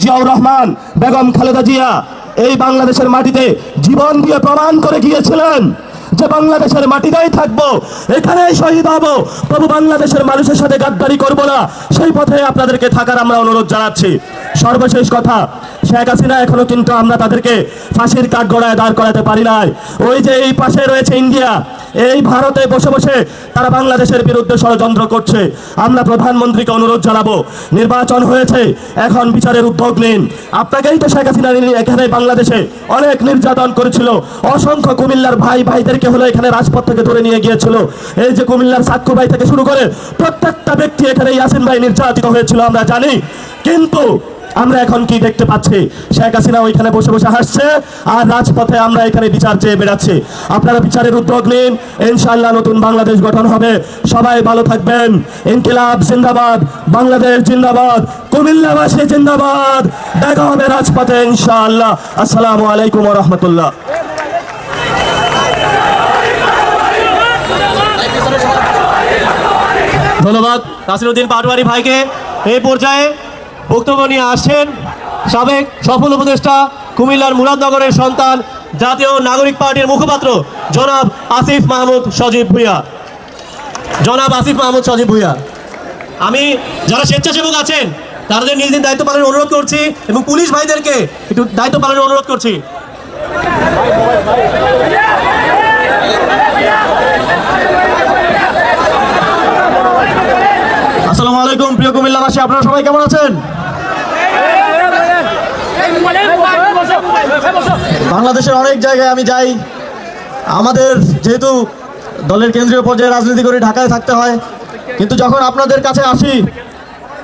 জিয়াউর রহমান, বেগম খালেদা জিয়া এই বাংলাদেশের মাটিতে জীবন দিয়ে প্রমাণ করে গিয়েছিলেন যে বাংলাদেশের মাটিতেই থাকবো, এখানেই শহীদ হব, তবু বাংলাদেশের মানুষের সাথে গাদ্দারি করব না। সেই পথে আপনাদেরকে থাকার আমরা অনুরোধ জানাচ্ছি। সর্বশেষ কথা, শেখ হাসিনা এখনো কিন্তু আমরা তাদেরকে ফাঁসির কাঠগড়ায় দাঁড় করাতে পারি নাই। ওই যে এই পাশে রয়েছে ইন্ডিয়া, এই ভারতে বসে বসে তারা বাংলাদেশের বিরুদ্ধে ষড়যন্ত্র করছে। আমরা প্রধানমন্ত্রীকে অনুরোধ জানাবো, নির্বাচন হয়েছে, এখন বিচারের উদ্যোগ নিন। আপনাকেই তো শেখ হাসিনা এখানে বাংলাদেশে অনেক নির্যাতন করেছিল, অসংখ্য কুমিল্লার ভাইদেরকে হলো এখানে রাজপথ থেকে ধরে নিয়ে গিয়েছিল। এই যে কুমিল্লার সাক্ষ্য ভাই থেকে শুরু করে প্রত্যেকটা ব্যক্তি এখানে ইয়াসিন ভাই নির্যাতিত হয়েছিল আমরা জানি। কিন্তু আমরা এখন কি দেখতে পাচ্ছি? শেখ হাসিনা ওইখানে বসে বসে হাসছে, আর রাজপথে আমরা এখানে বিচার চেয়ে বেড়াচ্ছি। আপনারা বিচারের উদ্যোগ নিন, ইনশাআল্লাহ নতুন বাংলাদেশ গঠন হবে। সবাই ভালো থাকবেন। ইনকিলাব জিন্দাবাদ, বাংলাদেশ জিন্দাবাদ, কুমিল্লাবাসী জিন্দাবাদ। দেখা হবে রাজপথে ইনশাআল্লাহ। আসসালামু আলাইকুম ওয়া রাহমাতুল্লাহ। ধন্যবাদ নাসিরউদ্দিন পাটোয়ারি ভাইকে। এই পর্যায়ে বক্তব্য নিয়ে আসছেন সাবেক সফল উপদেষ্টা, কুমিল্লার মুরাদনগরের সন্তান, জাতীয় নাগরিক পার্টির মুখপাত্র জনাব আসিফ মাহমুদ সজীব ভুঁইয়া। জনাব আসিফ মাহমুদ সজীব ভুঁইয়া, আমি যারা স্বেচ্ছাসেবক আছেন তাদের নিজ নিজ দায়িত্ব পালনের অনুরোধ করছি এবং পুলিশ ভাইদেরকে একটু দায়িত্ব পালনের অনুরোধ করছি। আসসালামু আলাইকুম প্রিয় কুমিল্লাবাসী, আপনারা সবাই কেমন আছেন? বাংলাদেশের অনেক জায়গায় আমি যাই, আমাদের যেহেতু দলের কেন্দ্রীয় পর্যায়ে রাজনীতি করে ঢাকায় থাকতে হয়, কিন্তু যখন আপনাদের কাছে আসি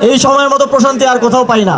এই সময়ের মতো প্রশান্তি আর কোথাও পাই না।